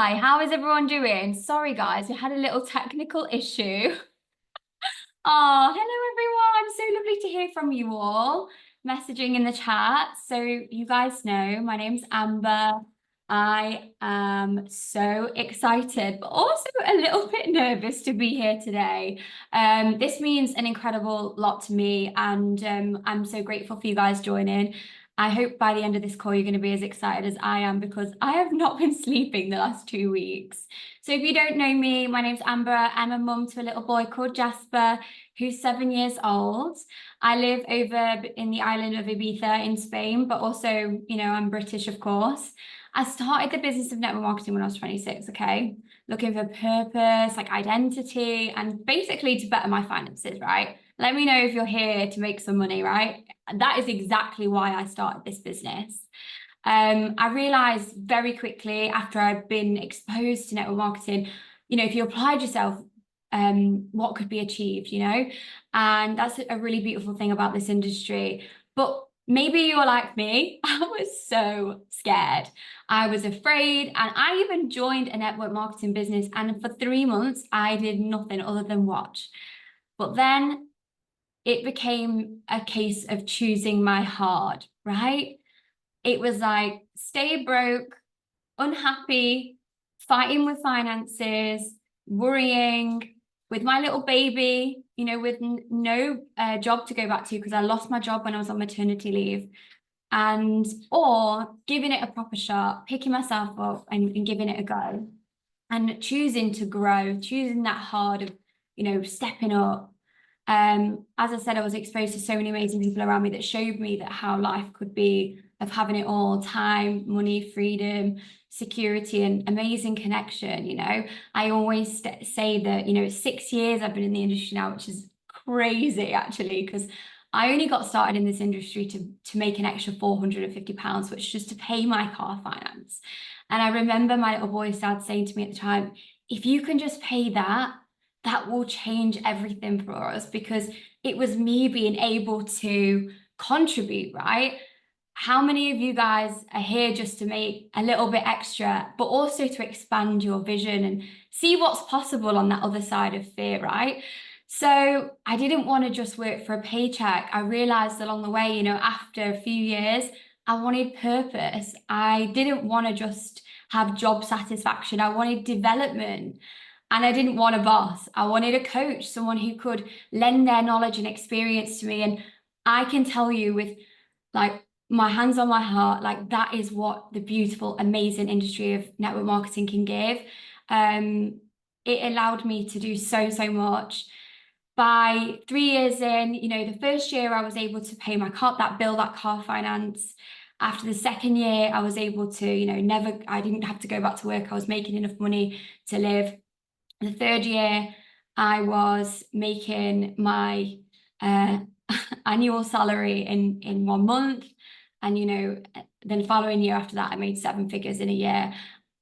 Hi, how is everyone doing? Sorry, guys, we had a little technical issue. Oh, hello, everyone. So lovely to hear from you all. Messaging in the chat. So, you guys know my name's Amber. I am so excited, but also a little bit nervous to be here today. This means an incredible lot to me, and I'm so grateful for you guys joining. I hope by the end of this call, you're going to be as excited as I am because I have not been sleeping the last 2 weeks. So if you don't know me, my name's Amber. I'm a mum to a little boy called Jasper, who's 7 years old. I live over in the island of Ibiza in Spain, but also, I'm British, of course. I started the business of network marketing when I was 26, okay? Looking for purpose, like identity, and basically to better my finances, right? Let me know if you're here to make some money, right? That is exactly why I started this business. I realized very quickly after I'd been exposed to network marketing, if you applied yourself, what could be achieved, and that's a really beautiful thing about this industry. But maybe you're like me, I was so scared. I was afraid, and I even joined a network marketing business, and for 3 months, I did nothing other than watch. But then it became a case of choosing my heart, right? It was like, stay broke, unhappy, fighting with finances, worrying with my little baby, with no job to go back to because I lost my job when I was on maternity leave, or giving it a proper shot, picking myself up and giving it a go, and choosing to grow, choosing that hard of, stepping up. As I said, I was exposed to so many amazing people around me that showed me that how life could be, of having it all: time, money, freedom, security, and amazing connection. I always say that, 6 years I've been in the industry now, which is crazy actually, because I only got started in this industry to make an extra £450, which is just to pay my car finance. And I remember my little boy's dad saying to me at the time, if you can just pay that, that will change everything for us, because it was me being able to contribute, right? How many of you guys are here just to make a little bit extra, but also to expand your vision and see what's possible on that other side of fear, right? So I didn't want to just work for a paycheck. I realized along the way, after a few years, I wanted purpose. I didn't want to just have job satisfaction. I wanted development. And I didn't want a boss. I wanted a coach, someone who could lend their knowledge and experience to me. And I can tell you with like my hands on my heart, like that is what the beautiful, amazing industry of network marketing can give. It allowed me to do so much. By 3 years in, the first year I was able to pay my car, that car finance. After the second year, I was able to, I didn't have to go back to work. I was making enough money to live. The third year, I was making my annual salary in 1 month. And, then the following year after that, I made 7 figures in a year.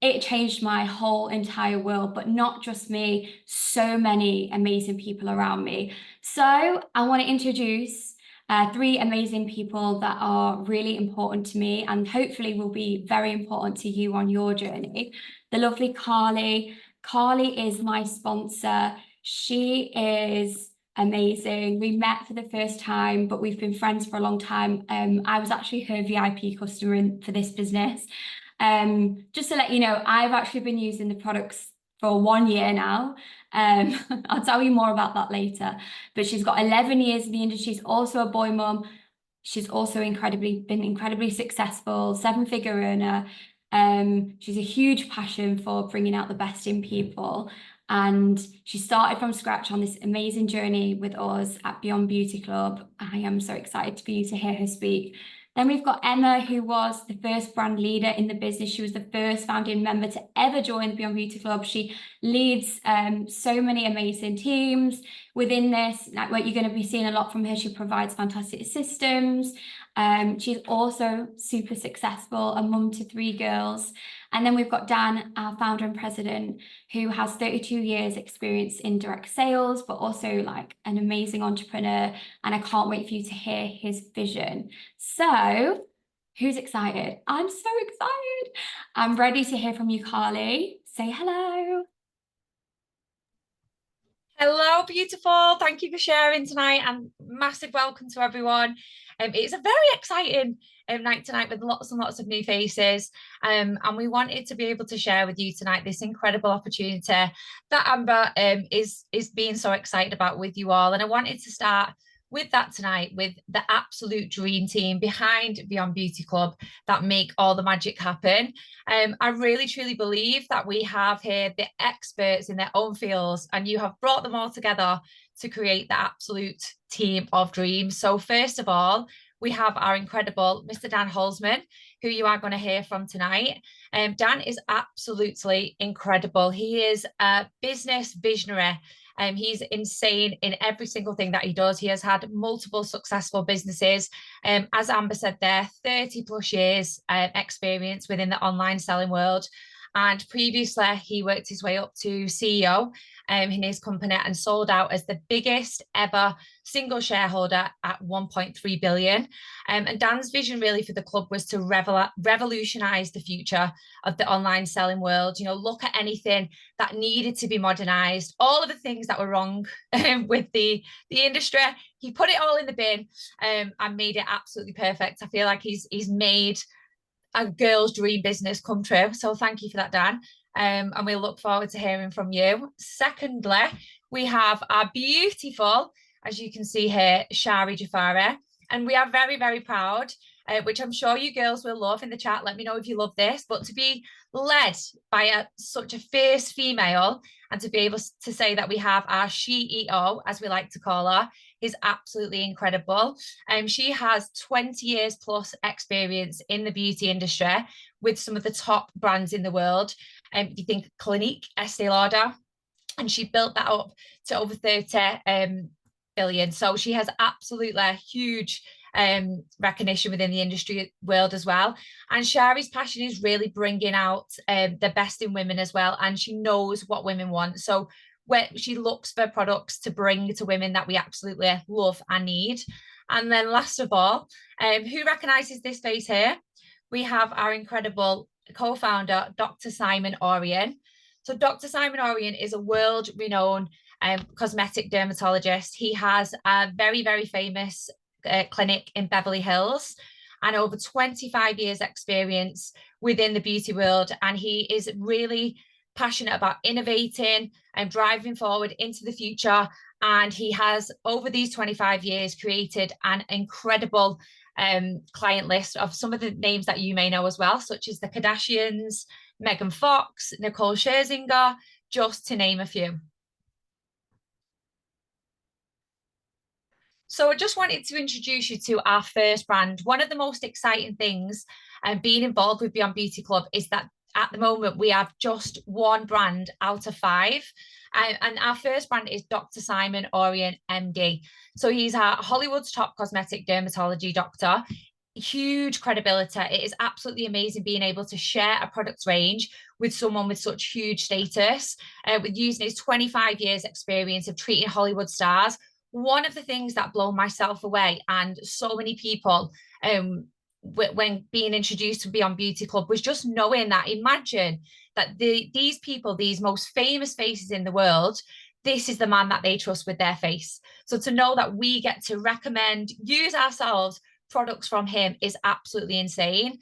It changed my whole entire world, but not just me, so many amazing people around me. So I want to introduce 3 amazing people that are really important to me and hopefully will be very important to you on your journey. The lovely Carly. Carly is my sponsor. She is amazing. We met for the first time, but we've been friends for a long time. I was actually her VIP customer for this business. Just to let you know, I've actually been using the products for 1 year now. I'll tell you more about that later. But she's got 11 years in the industry. She's also a boy mum. She's also been incredibly successful, 7-figure earner. She's a huge passion for bringing out the best in people. And she started from scratch on this amazing journey with us at Beyond Beauty Club. I am so excited for you to hear her speak. Then we've got Emma, who was the first brand leader in the business. She was the first founding member to ever join the Beyond Beauty Club. She leads so many amazing teams within this. Like what you're going to be seeing a lot from her. She provides fantastic systems. She's also super successful, a mum to 3 girls. And then we've got Dan, our founder and president, who has 32 years experience in direct sales, but also like an amazing entrepreneur. And I can't wait for you to hear his vision. So who's excited? I'm so excited. I'm ready to hear from you, Carly. say hello. Hello, beautiful. Thank you for sharing tonight, and massive welcome to everyone. It's a very exciting night tonight with lots and lots of new faces. And we wanted to be able to share with you tonight this incredible opportunity that Amber is being so excited about with you all. And I wanted to start with that tonight, with the absolute dream team behind Beyond Beauty Club that make all the magic happen. I really truly believe that we have here the experts in their own fields, and you have brought them all together to create the absolute team of dreams. So first of all, we have our incredible Mr. Dan Holzmann, who you are going to hear from tonight. Dan is absolutely incredible. He is a business visionary. He's insane in every single thing that he does. He has had multiple successful businesses. As Amber said there, 30 plus years experience within the online selling world. And previously, he worked his way up to CEO in his company and sold out as the biggest ever single shareholder at 1.3 billion. And Dan's vision really for the club was to revolutionize the future of the online selling world. You know, look at anything that needed to be modernized, all of the things that were wrong with the industry. He put it all in the bin and made it absolutely perfect. I feel like he's made a girl's dream business come true. So thank you for that, Dan. And we look forward to hearing from you. Secondly, we have our beautiful, as you can see here, Shari Jafari. And we are very, very proud, which I'm sure you girls will love in the chat. Let me know if you love this, but to be led by such a fierce female and to be able to say that we have our CEO, as we like to call her, is absolutely incredible. She has 20 years plus experience in the beauty industry with some of the top brands in the world. You think Clinique, Estee Lauder, and she built that up to over 30 billion. So she has absolutely huge recognition within the industry world as well. And Shari's passion is really bringing out the best in women as well. And she knows what women want. So where she looks for products to bring to women that we absolutely love and need. And then last of all, who recognizes this face here? We have our incredible co-founder, Dr. Simon Orion. So Dr. Simon Orion is a world-renowned cosmetic dermatologist. He has a very, very famous clinic in Beverly Hills and over 25 years experience within the beauty world. And he is really passionate about innovating and driving forward into the future. And he has, over these 25 years, created an incredible client list of some of the names that you may know as well, such as the Kardashians, Megan Fox, Nicole Scherzinger, just to name a few. So I just wanted to introduce you to our first brand. One of the most exciting things being involved with Beyond Beauty Club is that at the moment we have just one brand out of 5. And our first brand is Dr. Simon Orion, MD. So he's Hollywood's top cosmetic dermatology doctor. Huge credibility. It is absolutely amazing being able to share a product range with someone with such huge status, with using his 25 years experience of treating Hollywood stars. One of the things that blow myself away and so many people when being introduced to Beyond Beauty Club was just knowing that, imagine that these people, these most famous faces in the world, this is the man that they trust with their face. So to know that we get to recommend, use ourselves products from him is absolutely insane.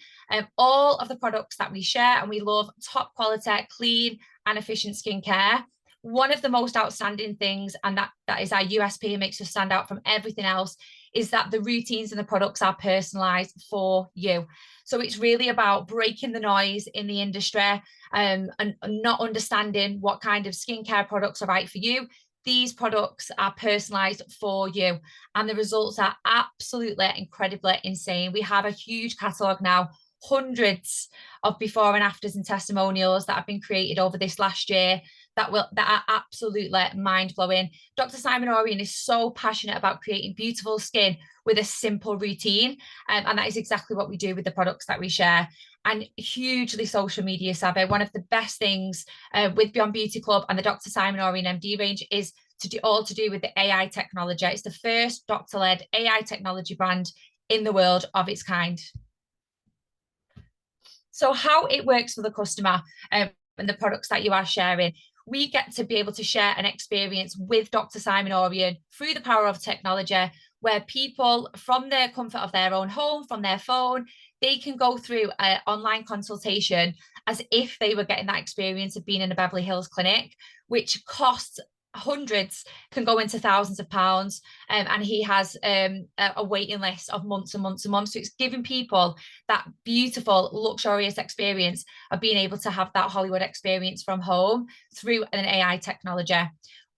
All of the products that we share, and we love top quality, clean and efficient skincare. One of the most outstanding things, and that is our USP and makes us stand out from everything else, is that the routines and the products are personalized for you. So it's really about breaking the noise in the industry and not understanding what kind of skincare products are right for you. These products are personalized for you, and the results are absolutely incredibly insane. We have a huge catalog now, hundreds of before and afters and testimonials that have been created over this last year that are absolutely mind-blowing. Dr. Simon Orion is so passionate about creating beautiful skin with a simple routine, and that is exactly what we do with the products that we share. And hugely social media savvy. One of the best things with Beyond Beauty Club and the Dr. Simon Orion MD range is all to do with the AI technology. It's the first doctor-led AI technology brand in the world of its kind. So how it works for the customer. and the products that you are sharing. We get to be able to share an experience with Dr. Simon Orion through the power of technology, where people from the comfort of their own home, from their phone, they can go through an online consultation as if they were getting that experience of being in a Beverly Hills clinic, which costs hundreds, can go into thousands of pounds, and he has a waiting list of months and months and months. So it's giving people that beautiful, luxurious experience of being able to have that Hollywood experience from home through an AI technology.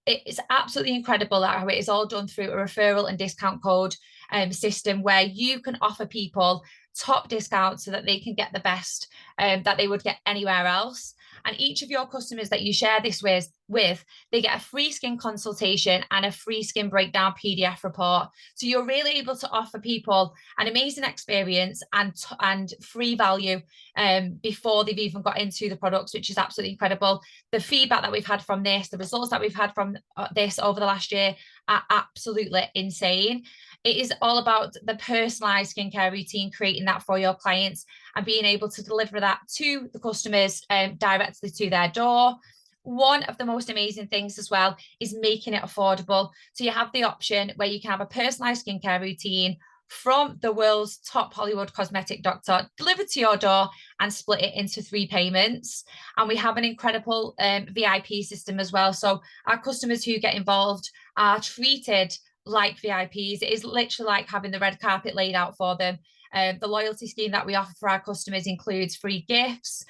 It's absolutely incredible how it is all done through a referral and discount code system, where you can offer people top discounts so that they can get the best that they would get anywhere else. And each of your customers that you share this with, they get a free skin consultation and a free skin breakdown PDF report. So you're really able to offer people an amazing experience and free value before they've even got into the products, which is absolutely incredible. The feedback that we've had from this, the results that we've had from this over the last year are absolutely insane. It is all about the personalized skincare routine, creating that for your clients and being able to deliver that to the customers directly to their door. One of the most amazing things as well is making it affordable. So you have the option where you can have a personalized skincare routine from the world's top Hollywood cosmetic doctor delivered to your door and split it into 3 payments. And we have an incredible VIP system as well. So our customers who get involved are treated like VIPs. It is literally like having the red carpet laid out for them. The loyalty scheme that we offer for our customers includes free gifts,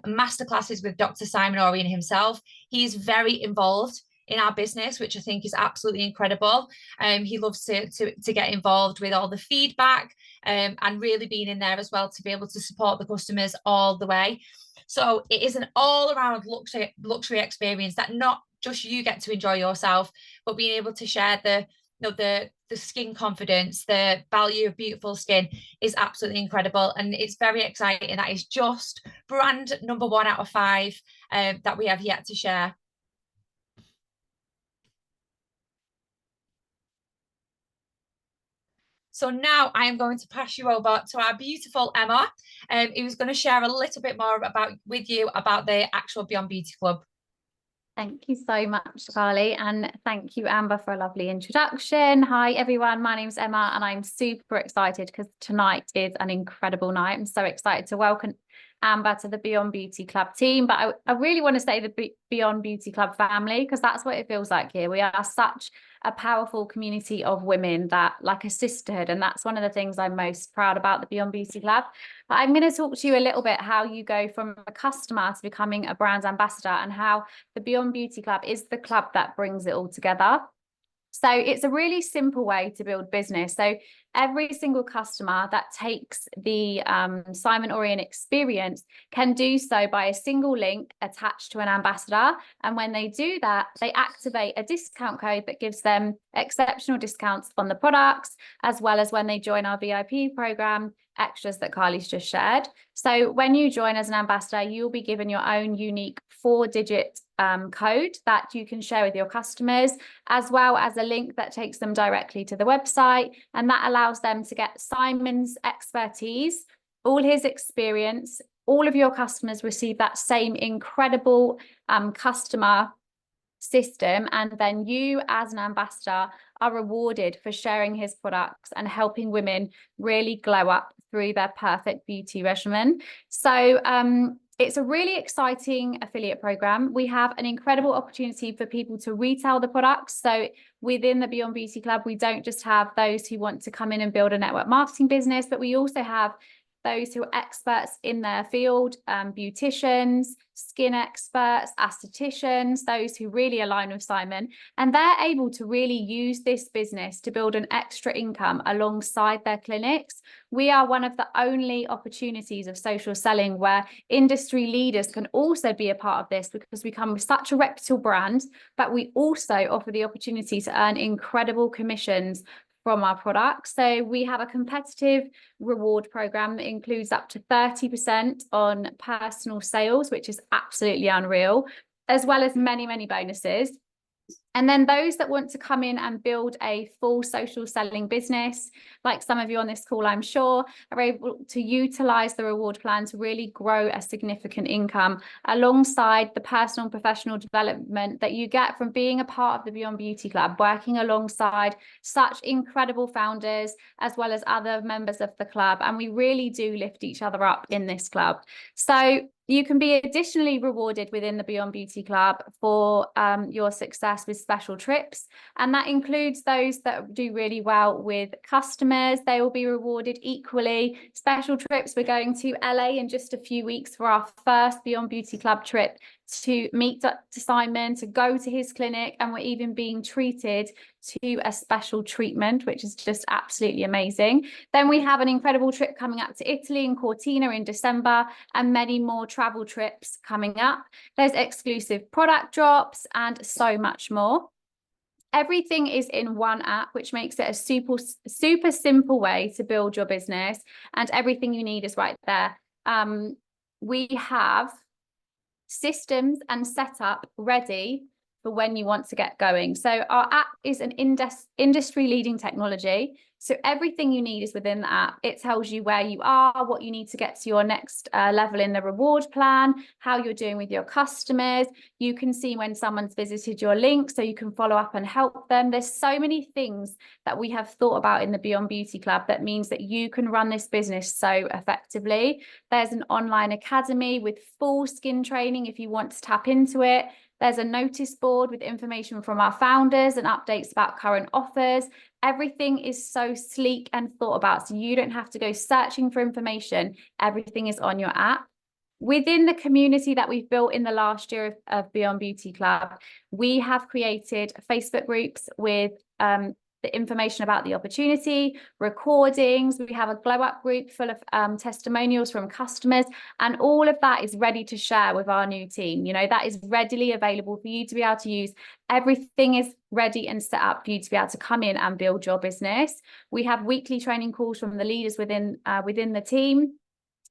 masterclasses with Dr. Simon Orion himself. He's very involved in our business, which I think is absolutely incredible. He loves to get involved with all the feedback and really being in there as well to be able to support the customers all the way. So it is an all-around luxury experience that not just you get to enjoy yourself, but being able to share the skin confidence, the value of beautiful skin is absolutely incredible. And it's very exciting. That is just brand number 1 out of 5 that we have yet to share. So now I am going to pass you over to our beautiful Emma, who's going to share a little bit more with you about the actual Beyond Beauty Club. Thank you so much, Carly, and thank you, Amber, for a lovely introduction. Hi, everyone. My name's Emma, and I'm super excited because tonight is an incredible night. I'm so excited to welcome Amber to the Beyond Beauty Club team, but I really want to say the Beyond Beauty Club family, because that's what it feels like here. We are such a powerful community of women, that like a sisterhood, and that's one of the things I'm most proud about the Beyond Beauty Club. But I'm going to talk to you a little bit how you go from a customer to becoming a brand ambassador, and how the Beyond Beauty Club is the club that brings it all together. So it's a really simple way to build business. So every single customer that takes the Simon Orion experience can do so by a single link attached to an ambassador. And when they do that, they activate a discount code that gives them exceptional discounts on the products, as well as when they join our VIP program, extras that Carly's just shared. So when you join as an ambassador, you'll be given your own unique 4-digit code that you can share with your customers, as well as a link that takes them directly to the website. And that allows them to get Simon's expertise, all his experience. All of your customers receive that same incredible customer system, and then you as an ambassador are rewarded for sharing his products and helping women really glow up through their perfect beauty regimen. So it's a really exciting affiliate program. We have an incredible opportunity for people to retail the products. So within the Beyond Beauty Club, we don't just have those who want to come in and build a network marketing business, but we also have those who are experts in their field, beauticians, skin experts, estheticians, those who really align with Simon, and they're able to really use this business to build an extra income alongside their clinics. We are one of the only opportunities of social selling where industry leaders can also be a part of this, because we come with such a reputable brand, but we also offer the opportunity to earn incredible commissions from our products. So we have a competitive reward program that includes up to 30% on personal sales, which is absolutely unreal, as well as many, many bonuses. And then those that want to come in and build a full social selling business, like some of you on this call, I'm sure, are able to utilize the reward plan to really grow a significant income alongside the personal and professional development that you get from being a part of the Beyond Beauty Club, working alongside such incredible founders, as well as other members of the club. And we really do lift each other up in this club. So you can be additionally rewarded within the Beyond Beauty Club for your success with special trips. And that includes those that do really well with customers. They will be rewarded equally. Special trips, we're going to LA in just a few weeks for our first Beyond Beauty Club trip to meet Dr. Simon, to go to his clinic, and we're even being treated to a special treatment, which is just absolutely amazing. Then we have an incredible trip coming up to Italy and Cortina in December, and many more travel trips coming up. There's exclusive product drops and so much more. Everything is in one app, which makes it a super simple way to build your business, and everything you need is right there. We have systems and setup ready for when you want to get going. So our app is an industry leading technology. So everything you need is within the app. It tells you where you are, what you need to get to your next level in the reward plan, how you're doing with your customers. You can see when someone's visited your link, so you can follow up and help them. There's so many things that we have thought about in the Beyond Beauty Club that means that you can run this business so effectively. There's an online academy with full skin training if you want to tap into it. There's a notice board with information from our founders and updates about current offers. Everything is so sleek and thought about, so you don't have to go searching for information. Everything is on your app. Within the community that we've built in the last year of Beyond Beauty Club, we have created Facebook groups with the information about the opportunity, recordings. We have a glow up group full of testimonials from customers, and all of that is ready to share with our new team. You know, that is readily available for you to be able to use. Everything is ready and set up for you to be able to come in and build your business. We have weekly training calls from the leaders within the team.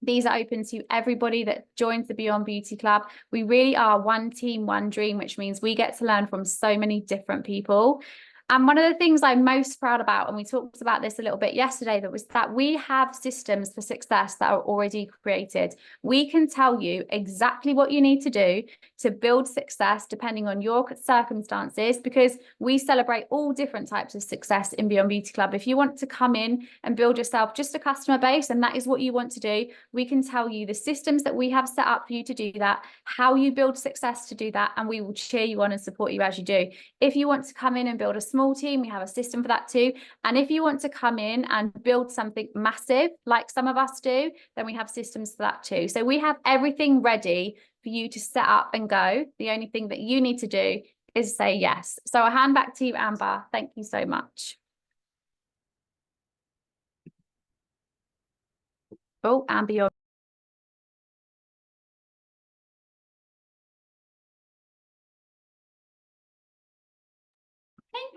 These are open to everybody that joins the Beyond Beauty Club. We really are one team, one dream, which means we get to learn from so many different people. And one of the things I'm most proud about, and we talked about this a little bit yesterday, that was that we have systems for success that are already created. We can tell you exactly what you need to do to build success depending on your circumstances, because we celebrate all different types of success in Beyond Beauty Club. If you want to come in and build yourself just a customer base, and that is what you want to do, we can tell you the systems that we have set up for you to do that, how you build success to do that, and we will cheer you on and support you as you do. If you want to come in and build a small team, we have a system for that too. And if you want to come in and build something massive like some of us do, then we have systems for that too. So we have everything ready for you to set up and go. The only thing that you need to do is say yes. So I'll hand back to you, Amber. Thank you so much. Oh, Amber, you're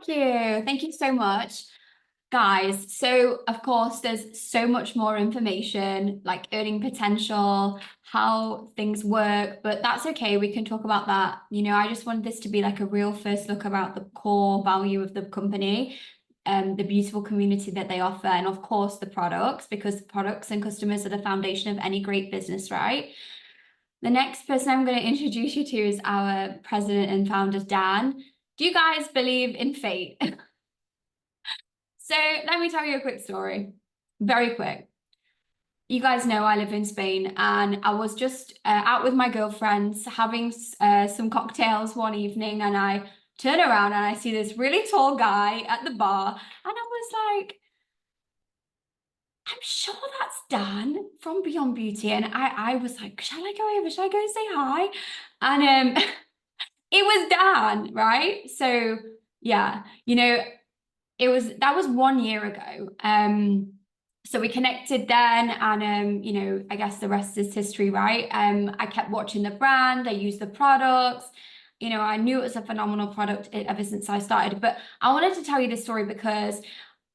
Thank you so much, guys. So of course there's so much more information, like earning potential, how things work, but that's okay, we can talk about that. You know, I just wanted this to be like a real first look about the core value of the company, the beautiful community that they offer, and of course the products, because products and customers are the foundation of any great business, right? The next person I'm going to introduce you to is our president and founder, Dan. Do you guys believe in fate? So let me tell you a quick story, very quick. You guys know I live in Spain, and I was just out with my girlfriends having some cocktails one evening, and I turn around and I see this really tall guy at the bar, and I was like, I'm sure that's Dan from Beyond Beauty. And I was like, shall I go over? Shall I go say hi? And it was Dan, right? So yeah, you know, that was 1 year ago. So we connected then, and you know, I guess the rest is history, right? I kept watching the brand, I used the products, you know, I knew it was a phenomenal product ever since I started. But I wanted to tell you this story because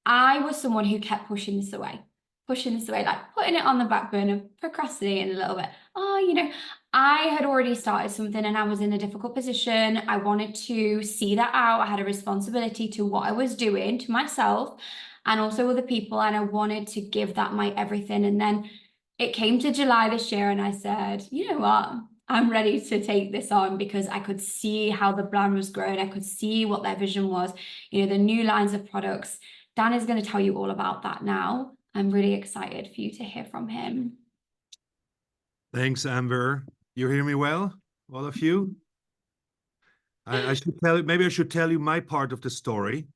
I was someone who kept pushing this away, like putting it on the back burner, procrastinating a little bit. Oh, you know, I had already started something and I was in a difficult position. I wanted to see that out. I had a responsibility to what I was doing to myself and also other people, and I wanted to give that my everything. And then it came to July this year, and I said, you know what? I'm ready to take this on, because I could see how the brand was growing. I could see what their vision was, the new lines of products. Dan is going to tell you all about that now. I'm really excited for you to hear from him. Thanks, Amber. You hear me well, all of you? I should tell you, maybe I should tell you my part of the story.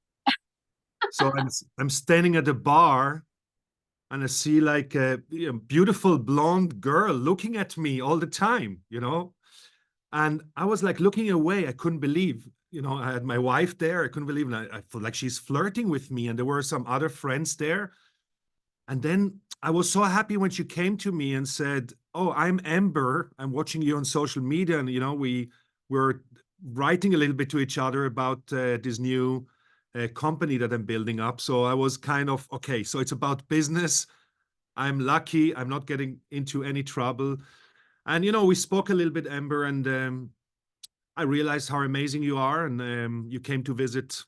So I'm standing at a bar and I see like a beautiful blonde girl looking at me all the time, and I was like looking away. I couldn't believe, I had my wife there. I couldn't believe it. I felt like she's flirting with me, and there were some other friends there. And then I was so happy when she came to me and said, "Oh, I'm Amber. I'm watching you on social media." And, we were writing a little bit to each other about this new company that I'm building up. So I was kind of, okay, so it's about business. I'm lucky. I'm not getting into any trouble. And, we spoke a little bit, Amber, and I realized how amazing you are. And you came to visit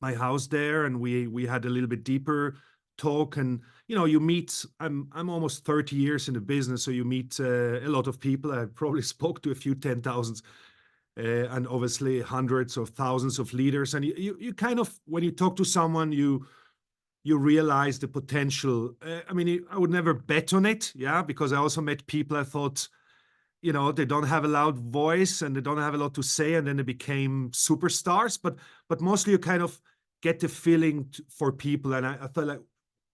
my house there, and we had a little bit deeper talk. And you meet, I'm almost 30 years in the business, so you meet a lot of people. I probably spoke to a few 10,000 and obviously hundreds of thousands of leaders. And you kind of, when you talk to someone, you realize the potential. I mean, I would never bet on it, yeah, because I also met people I thought, they don't have a loud voice and they don't have a lot to say, and then they became superstars. But mostly you kind of get the feeling for people. And I felt like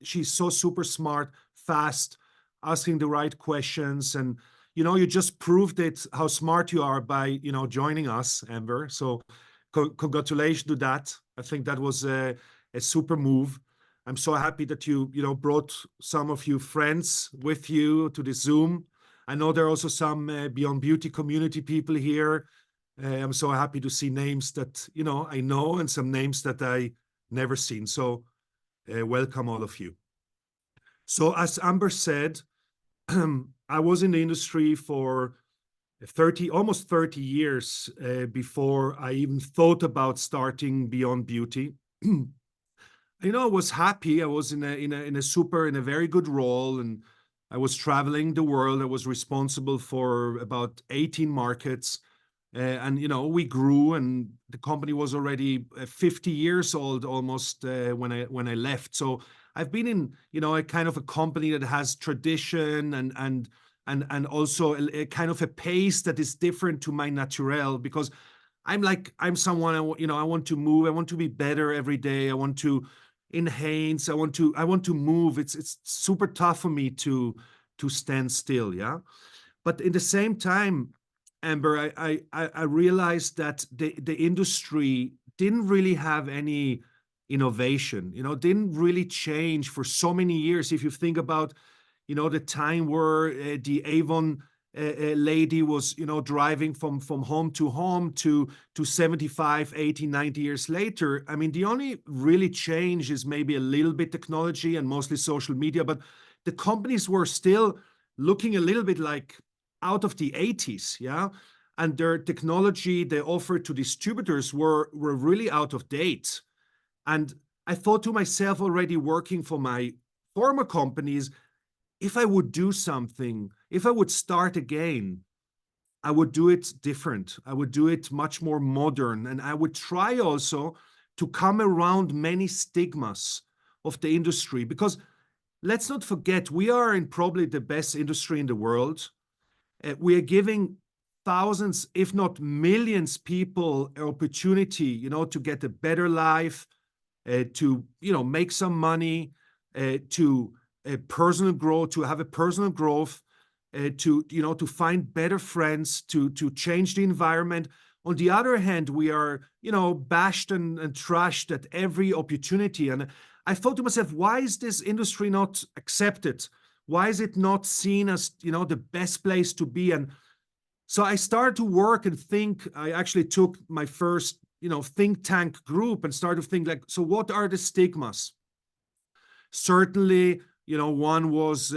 she's so super smart, fast, asking the right questions. And, you just proved it, how smart you are by, joining us, Amber. So congratulations to that. I think that was a super move. I'm so happy that you, brought some of you friends with you to the Zoom. I know there are also some Beyond Beauty community people here. I'm so happy to see names that, I know, and some names that I never seen. So welcome all of you. So as Amber said, I was in the industry for almost 30 years before I even thought about starting Beyond Beauty. I was happy. I was in a very good role, and I was traveling the world. I was responsible for about 18 markets. And, we grew, and the company was already 50 years old almost when I left. So I've been in, a kind of a company that has tradition and also a kind of a pace that is different to my naturel, because I'm someone, I want to move. I want to be better every day. I want to enhance. I want to move. It's super tough for me to stand still. Yeah. But in the same time, Amber, I realized that the industry didn't really have any innovation, didn't really change for so many years. If you think about, the time where the Avon lady was, driving from home to 75, 80, 90 years later. I mean, the only really change is maybe a little bit technology and mostly social media, but the companies were still looking a little bit like out of the 80s, yeah? And their technology they offered to distributors were really out of date. And I thought to myself, already working for my former companies, if I would do something, if I would start again, I would do it different. I would do it much more modern. And I would try also to come around many stigmas of the industry, because let's not forget, we are in probably the best industry in the world. We are giving thousands, if not millions, people an opportunity, to get a better life, to, make some money, to personal growth, to have a personal growth, to find better friends, to change the environment. On the other hand, we are, bashed and trashed at every opportunity. And I thought to myself, why is this industry not accepted? Why is it not seen as, the best place to be? And so I started to work and think. I actually took my first, think tank group and started to think like, so what are the stigmas? Certainly, one was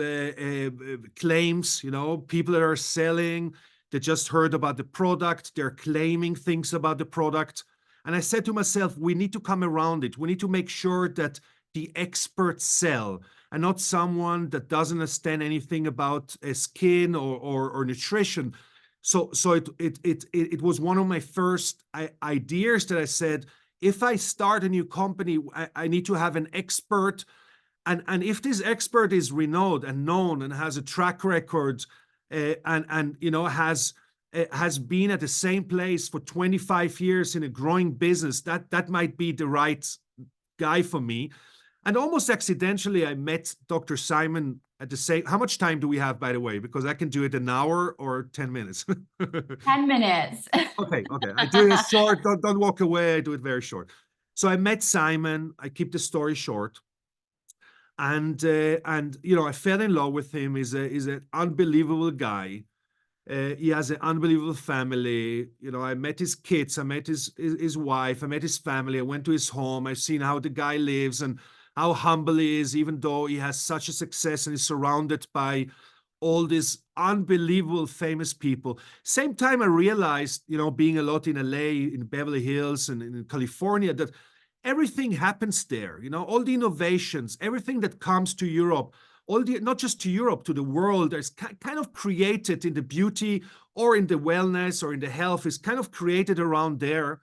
claims, people that are selling They just heard about the product. They're claiming things about the product. And I said to myself, we need to come around it. We need to make sure that the experts sell and not someone that doesn't understand anything about skin or nutrition. So it was one of my first ideas that I said, if I start a new company, I need to have an expert. And if this expert is renowned and known and has a track record and you know has been at the same place for 25 years in a growing business, that might be the right guy for me. And almost accidentally, I met Dr. Simon at the same. How much time do we have, by the way? Because I can do it an hour or 10 minutes. 10 minutes. Okay. I do it short. Don't walk away. I do it very short. So I met Simon. I keep the story short. And you know, I fell in love with him. He's an unbelievable guy. He has an unbelievable family. You know, I met his kids. I met his wife. I met his family. I went to his home. I've seen how the guy lives and how humble he is, even though he has such a success and is surrounded by all these unbelievable famous people. Same time, I realized, you know, being a lot in LA, in Beverly Hills, and in California, that everything happens there. You know, all the innovations, everything that comes to Europe, not just to Europe, to the world, there's kind of created in the beauty or in the wellness or in the health, is kind of created around there.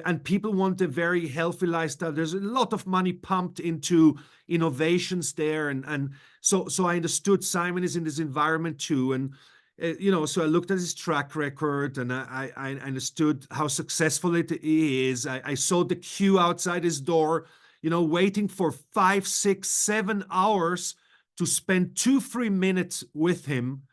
And people want a very healthy lifestyle. There's a lot of money pumped into innovations there. And so I understood Simon is in this environment too. And, you know, so I looked at his track record and I understood how successful it is. I saw the queue outside his door, you know, waiting for 5, 6, 7 hours to spend 2-3 minutes with him.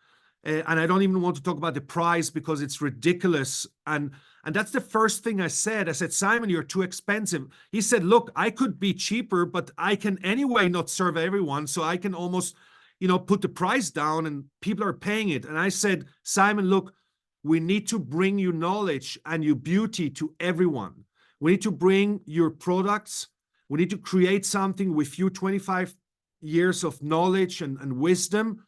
And I don't even want to talk about the price because it's ridiculous. And that's the first thing I said. I said, Simon, you're too expensive. He said, look, I could be cheaper, but I can anyway not serve everyone. So I can almost, you know, put the price down and people are paying it. And I said, Simon, look, we need to bring you knowledge and your beauty to everyone. We need to bring your products. We need to create something with you 25 years of knowledge and wisdom.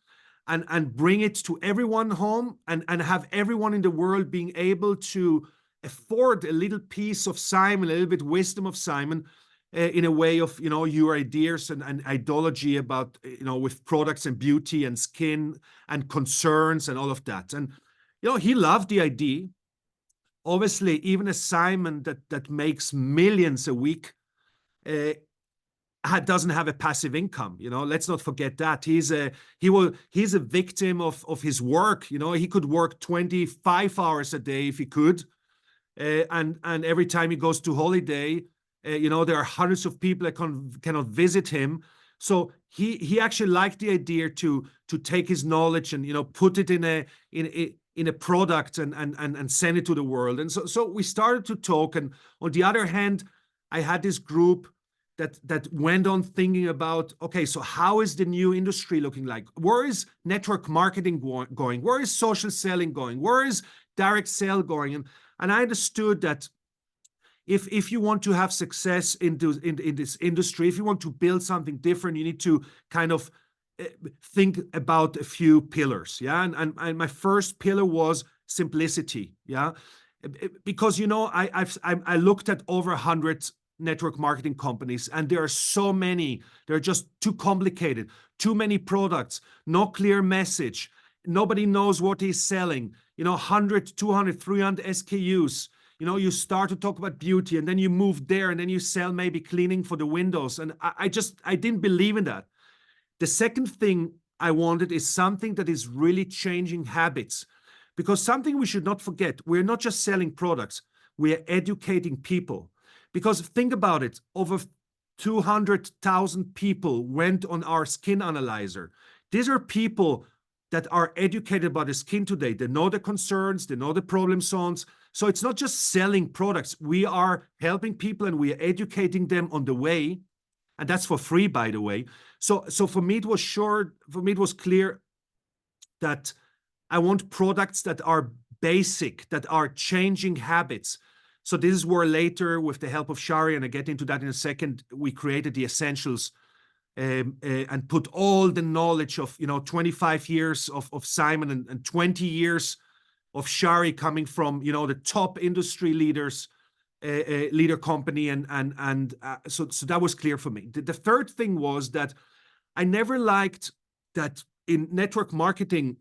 And bring it to everyone home and have everyone in the world being able to afford a little piece of Simon, a little bit wisdom of Simon in a way of, you know, your ideas and ideology about, you know, with products and beauty and skin and concerns and all of that. And, you know, he loved the idea. Obviously, even a Simon that makes millions a week, doesn't have a passive income. You know, let's not forget that he's a victim of his work. You know, he could work 25 hours a day if he could, and every time he goes to holiday, you know, there are hundreds of people that cannot visit him. So he actually liked the idea to take his knowledge and, you know, put it in a product and send it to the world. And so we started to talk. And on the other hand, I had this group that went on thinking about, okay, so how is the new industry looking like? Where is network marketing going? Where is social selling going? Where is direct sale going? And I understood that if you want to have success in this industry, if you want to build something different, you need to kind of think about a few pillars. Yeah. And my first pillar was simplicity. Yeah. Because, you know, I looked at over 100 network marketing companies, and there are so many. They're just too complicated, too many products, no clear message. Nobody knows what he's selling. You know, 100, 200, 300 SKUs. You know, you start to talk about beauty and then you move there and then you sell maybe cleaning for the windows. And I didn't believe in that. The second thing I wanted is something that is really changing habits, because something we should not forget, we're not just selling products, we're educating people. Because think about it, over 200,000 people went on our skin analyzer. These are people that are educated about the skin today. They know the concerns, they know the problem zones. So it's not just selling products. We are helping people and we are educating them on the way. And that's for free, by the way. So for me, it was clear that I want products that are basic, that are changing habits. So this is where later, with the help of Shari, and I get into that in a second, we created the essentials and put all the knowledge of, you know, 25 years of Simon and 20 years of Shari coming from, you know, the top industry leaders, leader company, so that was clear for me. The third thing was that I never liked that in network marketing,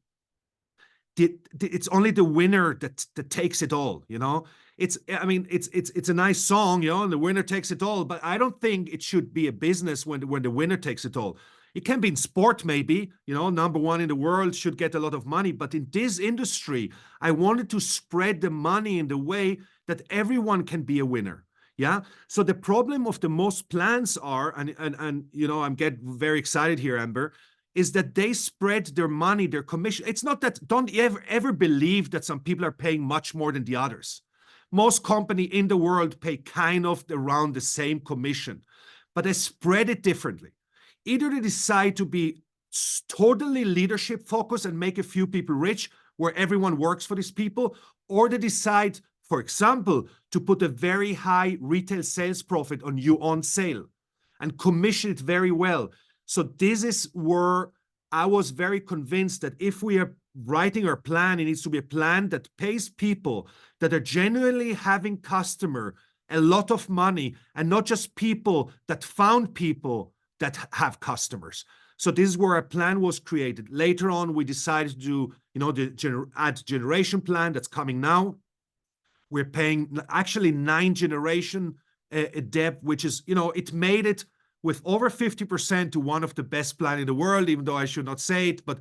it's only the winner that takes it all, you know. It's a nice song, you know, and the winner takes it all, but I don't think it should be a business when the winner takes it all. It can be in sport, maybe, you know, number one in the world should get a lot of money, but in this industry, I wanted to spread the money in the way that everyone can be a winner. Yeah. So the problem of the most plans are, and you know, I'm getting very excited here, Amber, is that they spread their money, their commission. It's not that, don't ever believe that some people are paying much more than the others. Most companies in the world pay kind of around the same commission, but they spread it differently. Either they decide to be totally leadership focused and make a few people rich, where everyone works for these people, or they decide, for example, to put a very high retail sales profit on you on sale and commission it very well. So this is where I was very convinced that if we are writing our plan, it needs to be a plan that pays people that are genuinely having customer a lot of money, and not just people that found people that have customers. So this is where a plan was created. Later on, we decided to do, you know, the ad generation plan that's coming now. We're paying actually 9 generation depth, which is, you know, it made it with over 50% to one of the best plan in the world, even though I should not say it, but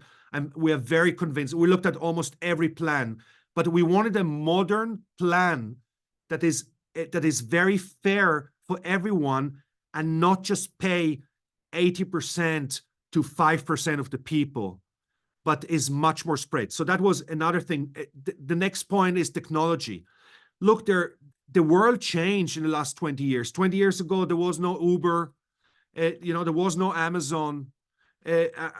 we are very convinced. We looked at almost every plan, but we wanted a modern plan that is very fair for everyone and not just pay 80% to 5% of the people, but is much more spread. So that was another thing. The next point is technology. Look, the world changed in the last 20 years. 20 years ago, there was no Uber. You know, there was no Amazon.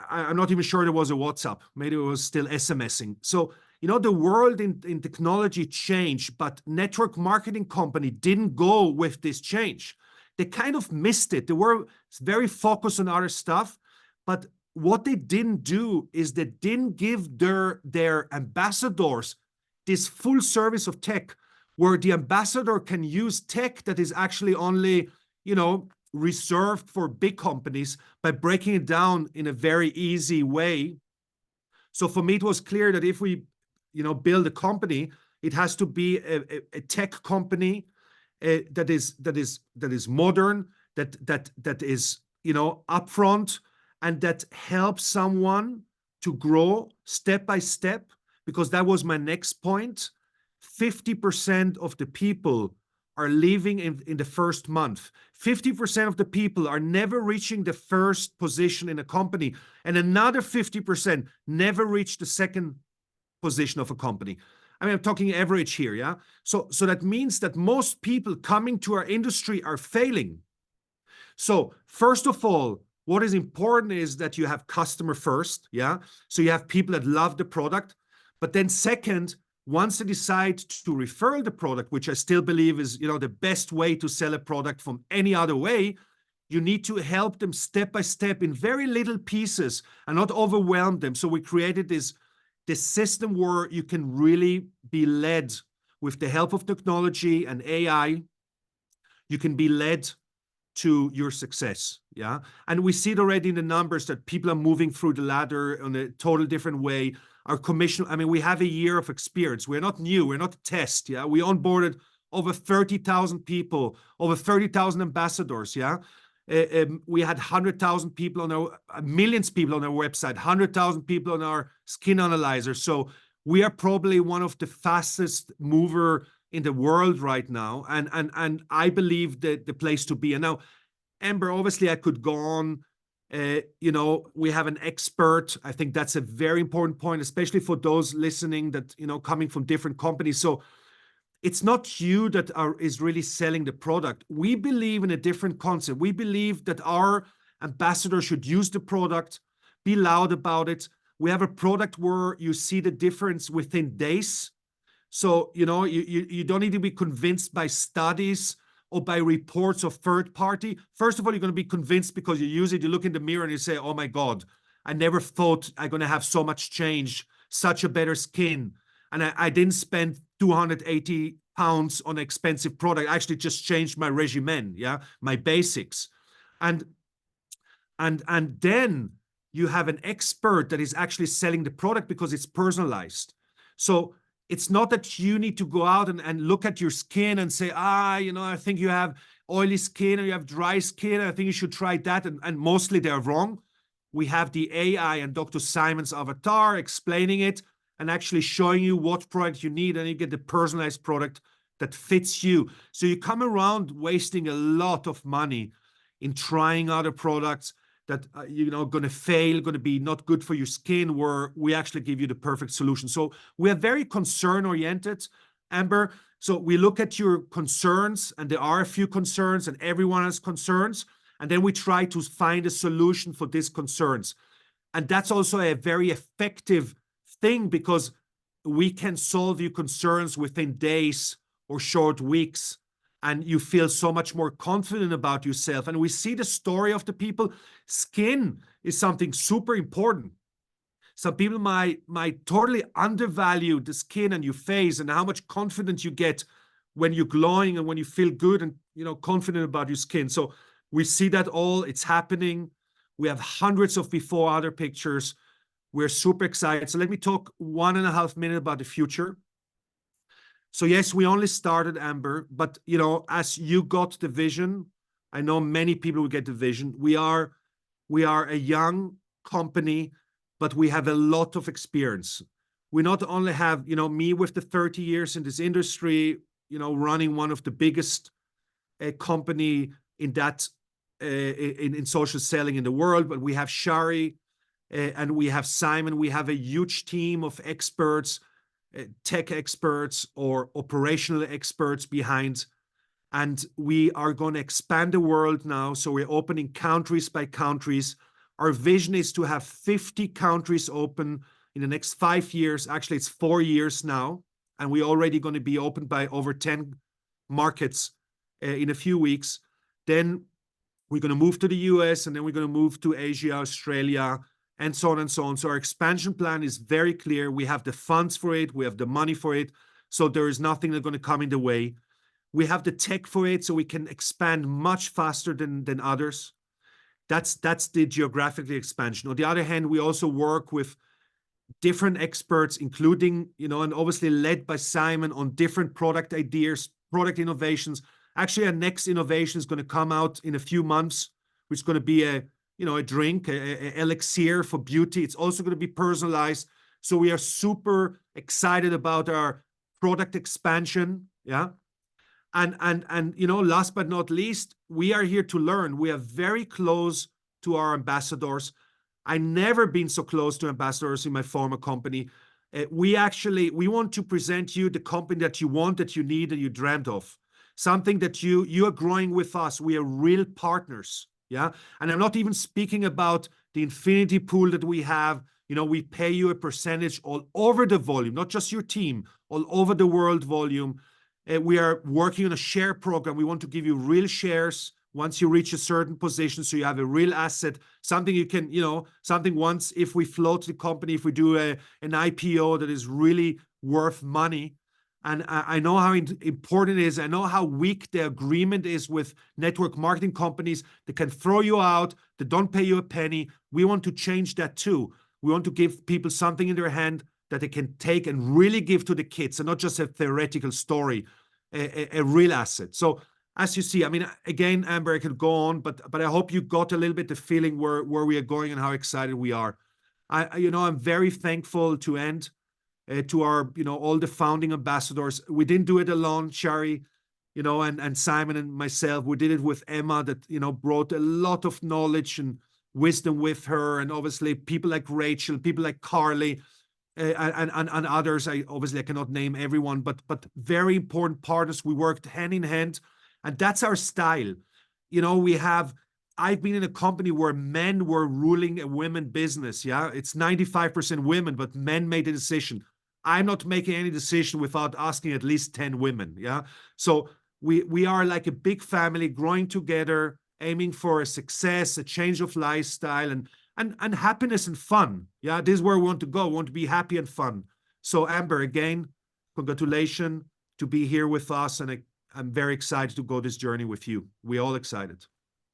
I'm not even sure there was a WhatsApp. Maybe it was still SMSing. So, you know, the world in technology changed, but network marketing company didn't go with this change. They kind of missed it. They were very focused on other stuff, but what they didn't do is they didn't give their ambassadors this full service of tech, where the ambassador can use tech that is actually only, you know, reserved for big companies, by breaking it down in a very easy way. So for me, it was clear that if we, you know, build a company, it has to be a tech company that is modern, that is, you know, upfront, and that helps someone to grow step by step. Because that was my next point. 50% of the people are leaving in the first month. 50% of the people are never reaching the first position in a company, and another 50% never reach the second position of a company. I mean, I'm talking average here, yeah? So that means that most people coming to our industry are failing. So first of all, what is important is that you have customer first, yeah? So you have people that love the product. But then second, once they decide to refer the product, which I still believe is, you know, the best way to sell a product from any other way, you need to help them step by step in very little pieces and not overwhelm them. So we created this system where you can really be led with the help of technology and AI. You can be led to your success, yeah? And we see it already in the numbers that people are moving through the ladder in a total different way. Our commission, I mean, we have a year of experience. We're not new, we're not a test, yeah? We onboarded over 30,000 people, over 30,000 ambassadors, yeah? We had 100,000 people on our, millions of people on our website, 100,000 people on our skin analyzer. So we are probably one of the fastest mover in the world right now. And I believe that the place to be. And now, Amber, obviously I could go on. You know, we have an expert. I think that's a very important point, especially for those listening that, you know, coming from different companies. So it's not you that is really selling the product. We believe in a different concept. We believe that our ambassador should use the product, be loud about it. We have a product where you see the difference within days. So, you know, you don't need to be convinced by studies or by reports of third party. First of all, you're going to be convinced because you use it, you look in the mirror and you say, oh my God, I never thought I'm going to have so much change, such a better skin. And I didn't spend 280 pounds on expensive product. I actually just changed my regimen, yeah, my basics. And then you have an expert that is actually selling the product because it's personalized. So it's not that you need to go out and look at your skin and say, I think you have oily skin or you have dry skin. I think you should try that. And mostly they're wrong. We have the AI and Dr. Simon's avatar explaining it and actually showing you what product you need, and you get the personalized product that fits you. So you come around wasting a lot of money in trying other products that going to fail, going to be not good for your skin, where we actually give you the perfect solution. So we are very concern oriented, Amber. So we look at your concerns, and there are a few concerns, and everyone has concerns, and then we try to find a solution for these concerns. And that's also a very effective thing, because we can solve your concerns within days or short weeks, and you feel so much more confident about yourself. And we see the story of the people. Skin is something super important. Some people might totally undervalue the skin and your face and how much confidence you get when you're glowing and when you feel good and confident about your skin. So we see that all, it's happening. We have hundreds of before other pictures. We're super excited. So let me talk 1.5 minutes about the future. So yes, we only started, Amber, but as you got the vision, I know many people will get the vision. We are a young company, but we have a lot of experience. We not only have, me with the 30 years in this industry, running one of the biggest company in that in social selling in the world, but we have Shari and we have Simon. We have a huge team of experts, tech experts or operational experts behind. And we are going to expand the world now. So we're opening countries by countries. Our vision is to have 50 countries open in the next 5 years. Actually, it's 4 years now. And we're already going to be open by over 10 markets in a few weeks. Then we're going to move to the US, and then we're going to move to Asia, Australia, and so on and so on. So our expansion plan is very clear. We have the funds for it. We have the money for it. So there is nothing that's going to come in the way. We have the tech for it, so we can expand much faster than others. That's the geographical expansion. On the other hand, we also work with different experts, including, and obviously led by Simon, on different product ideas, product innovations. Actually, our next innovation is going to come out in a few months, which is going to be a drink, a elixir for beauty. It's also going to be personalized. So we are super excited about our product expansion. Yeah. And last but not least, we are here to learn. We are very close to our ambassadors. I never been so close to ambassadors in my former company. We want to present you the company that you want, that you need, and you dreamt of. Something that you are growing with us. We are real partners. Yeah. And I'm not even speaking about the infinity pool that we have. We pay you a percentage all over the volume, not just your team, all over the world volume. We are working on a share program. We want to give you real shares once you reach a certain position, so you have a real asset, something you can, something once, if we float the company, if we do an IPO that is really worth money. And I know how important it is. I know how weak the agreement is with network marketing companies. They can throw you out. They don't pay you a penny. We want to change that too. We want to give people something in their hand that they can take and really give to the kids, and not just a theoretical story, a real asset. So as you see, again, Amber, I could go on, but I hope you got a little bit the feeling where we are going and how excited we are. I'm very thankful to our, all the founding ambassadors. We didn't do it alone, Shari, and Simon and myself. We did it with Emma, that, brought a lot of knowledge and wisdom with her. And obviously people like Rachel, people like Carly, and others. I cannot name everyone, but very important partners. We worked hand in hand, and that's our style. I've been in a company where men were ruling a women business. Yeah, it's 95% women, but men made a decision. I'm not making any decision without asking at least 10 women. Yeah. So we are like a big family growing together, aiming for a success, a change of lifestyle, and happiness and fun. Yeah. This is where we want to go. We want to be happy and fun. So Amber, again, congratulations to be here with us, and I'm very excited to go this journey with you. We're all excited.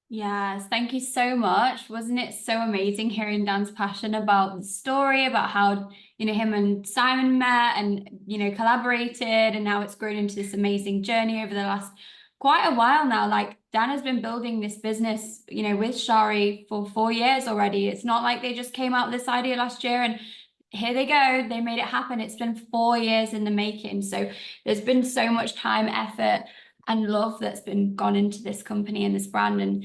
Yes, thank you so much. Wasn't it so amazing hearing Dan's passion about the story, about how, him and Simon met and, collaborated, and now it's grown into this amazing journey over the last quite a while now. Like, Dan has been building this business, with Shari for 4 years already. It's not like they just came out with this idea last year and here they go, they made it happen. It's been 4 years in the making. So there's been so much time, effort, and love that's been gone into this company and this brand. And,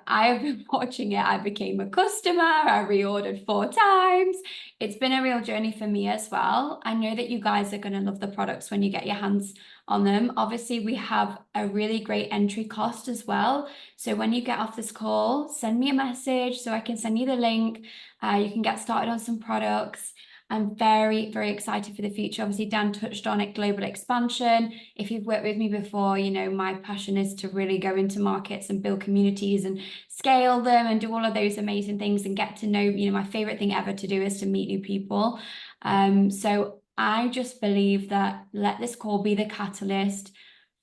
I have been watching it. I became a customer. I reordered 4 times. It's been a real journey for me as well. I know that you guys are going to love the products when you get your hands on them. Obviously, we have a really great entry cost as well. So when you get off this call, send me a message so I can send you the link. You can get started on some products. I'm very, very excited for the future. Obviously, Dan touched on it, global expansion. If you've worked with me before, my passion is to really go into markets and build communities and scale them and do all of those amazing things and get to know, my favorite thing ever to do is to meet new people. So I just believe that let this call be the catalyst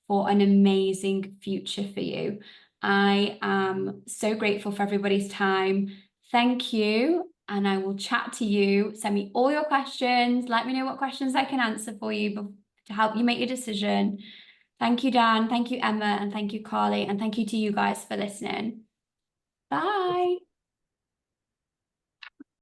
for an amazing future for you. I am so grateful for everybody's time. Thank you. And I will chat to you. Send me all your questions. Let me know what questions I can answer for you to help you make your decision. Thank you, Dan. Thank you, Emma. And thank you, Carly. And thank you to you guys for listening. Bye.